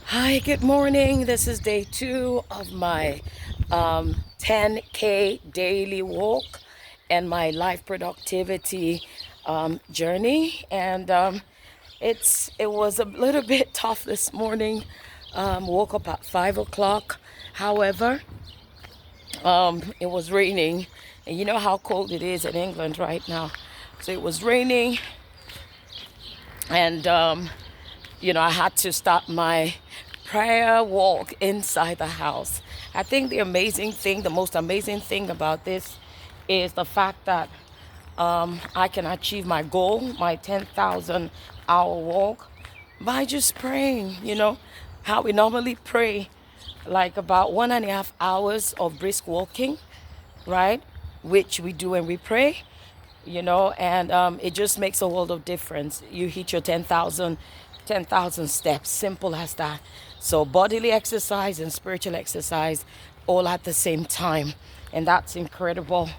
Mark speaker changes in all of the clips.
Speaker 1: Hi, good morning. This is day 2 of my 10K daily walk and my life productivity journey. And it was a little bit tough this morning. Woke up at 5 o'clock. However, it was raining. And you know how cold it is in England right now. So it was raining, and I had to start my prayer walk inside the house. I think the most amazing thing about this is the fact that I can achieve my goal, my 10,000 hour walk, by just praying. How we normally pray, like about 1.5 hours of brisk walking, right? Which we do when we pray, and it just makes a world of difference. You hit your 10,000 steps, simple as that. So bodily exercise and spiritual exercise all at the same time, and that's incredible.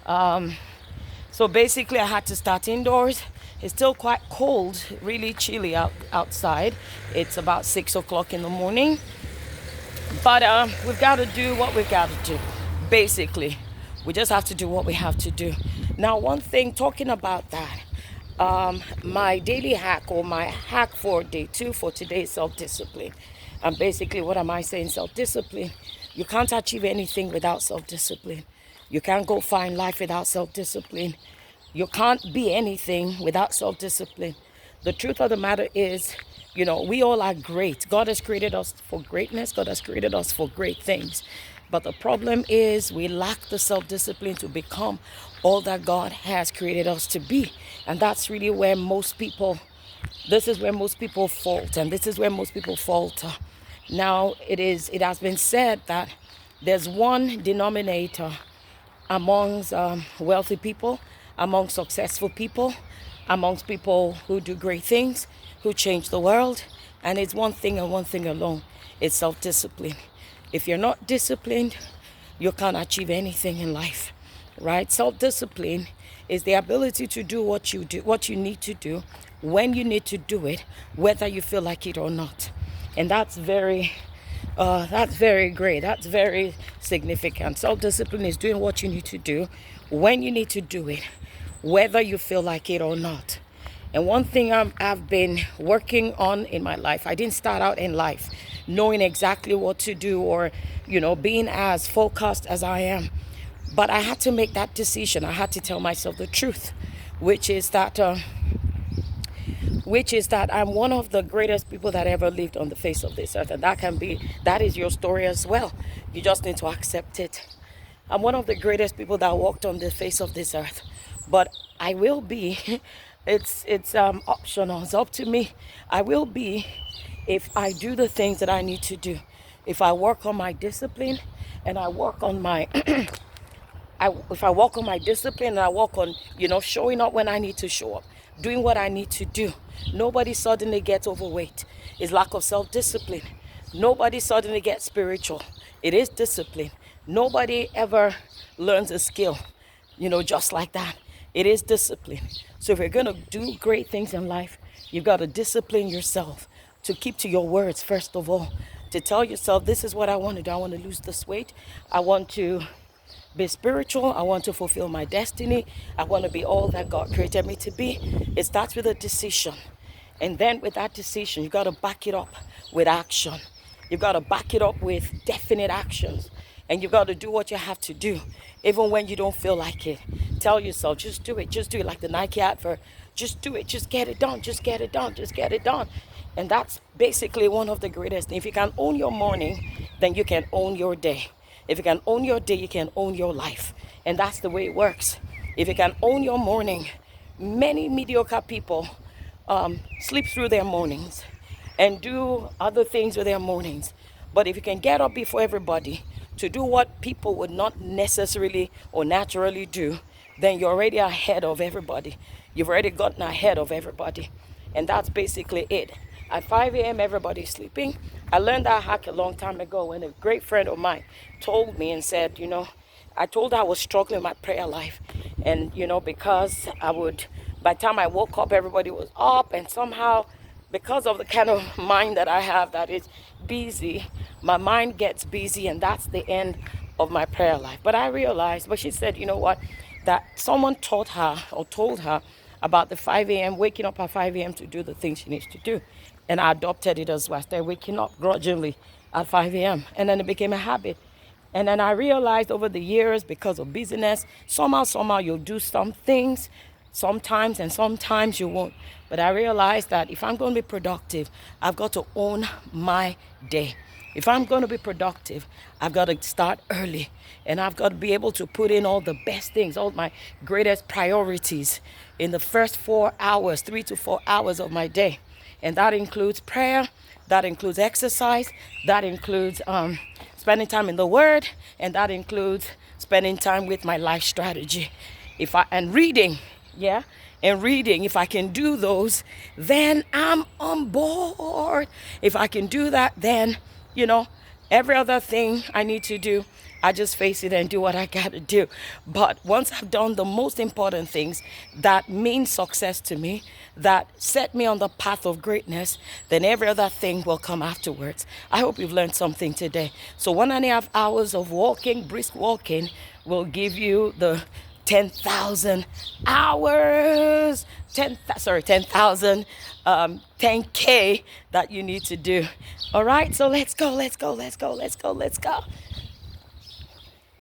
Speaker 1: So basically I had to start indoors. It's still quite cold, really chilly outside. It's about 6 o'clock in the morning, but we've got to do what we've got to do. Basically, we just have to do what we have to do. Now, one thing, talking about that, my daily hack, or my hack for day 2 for today, is self-discipline. And basically, what am I saying? Self-discipline. You can't achieve anything without self-discipline. You can't go find life without self-discipline. You can't be anything without self-discipline. The truth of the matter is, we all are great. God has created us for greatness. God has created us for great things. But the problem is we lack the self-discipline to become all that God has created us to be. And that's really where this is where most people fault, and this is where most people falter. Now, it has been said that there's one denominator amongst wealthy people, amongst successful people, amongst people who do great things, who change the world. And it's one thing and one thing alone. It's self-discipline. If you're not disciplined, you can't achieve anything in life, right? Self-discipline is the ability to do what you need to do, when you need to do it, whether you feel like it or not. And that's very great. That's very significant. Self-discipline is doing what you need to do, when you need to do it, whether you feel like it or not. And one thing I've been working on in my life, I didn't start out in life knowing exactly what to do, or, being as focused as I am. But I had to make that decision. I had to tell myself the truth, which is that I'm one of the greatest people that ever lived on the face of this earth. And that is your story as well. You just need to accept it. I'm one of the greatest people that walked on the face of this earth. But I will be, it's optional. It's up to me. I will be if I do the things that I need to do. If I work on my discipline, and I work on my if I work on my discipline, and I work on, showing up when I need to show up, doing what I need to do. Nobody suddenly gets overweight. It's lack of self-discipline. Nobody suddenly gets spiritual. It is discipline. Nobody ever learns a skill, just like that. It is discipline. So if you're going to do great things in life, you've got to discipline yourself to keep to your words, first of all, to tell yourself, this is what I want to do. I want to lose this weight. I want to be spiritual. I want to fulfill my destiny. I want to be all that God created me to be. It starts with a decision. And then with that decision, you got to back it up with action. You've got to back it up with definite actions. And you've got to do what you have to do, even when you don't feel like it. Tell yourself, just do it. Just do it, like the Nike advert. Just do it. Just get it done. Just get it done. Just get it done. And that's basically one of the greatest things. If you can own your morning, then you can own your day. If you can own your day, you can own your life. And that's the way it works. If you can own your morning, many mediocre people sleep through their mornings and do other things with their mornings. But if you can get up before everybody to do what people would not necessarily or naturally do, then you're already ahead of everybody. You've already gotten ahead of everybody. And that's basically it. At 5 a.m., everybody's sleeping. I learned that hack a long time ago when a great friend of mine told me and said, I told her I was struggling with my prayer life. And, because by the time I woke up, everybody was up. And somehow, because of the kind of mind that I have, that is busy, my mind gets busy, and that's the end of my prayer life. But I realized, but she said, you know what, that someone taught her or told her about the 5 a.m., waking up at 5 a.m. to do the things she needs to do. And I adopted it as well. I started waking up grudgingly at 5 a.m. And then it became a habit. And then I realized over the years, because of busyness, somehow you'll do some things sometimes and sometimes you won't. But I realized that if I'm going to be productive, I've got to own my day. If I'm going to be productive, I've got to start early, and I've got to be able to put in all the best things, all my greatest priorities in the first 4 hours, 3 to 4 hours of my day. And that includes prayer, that includes exercise, that includes spending time in the Word, and that includes spending time with my life strategy. And reading, yeah, and reading. If I can do those, then I'm on board. If I can do that, then every other thing I need to do, I just face it and do what I got to do. But once I've done the most important things that mean success to me, that set me on the path of greatness, then every other thing will come afterwards. I hope you've learned something today. So 1.5 hours of walking, brisk walking, will give you the 10,000 hours, 10,000, 10K that you need to do. All right, so let's go.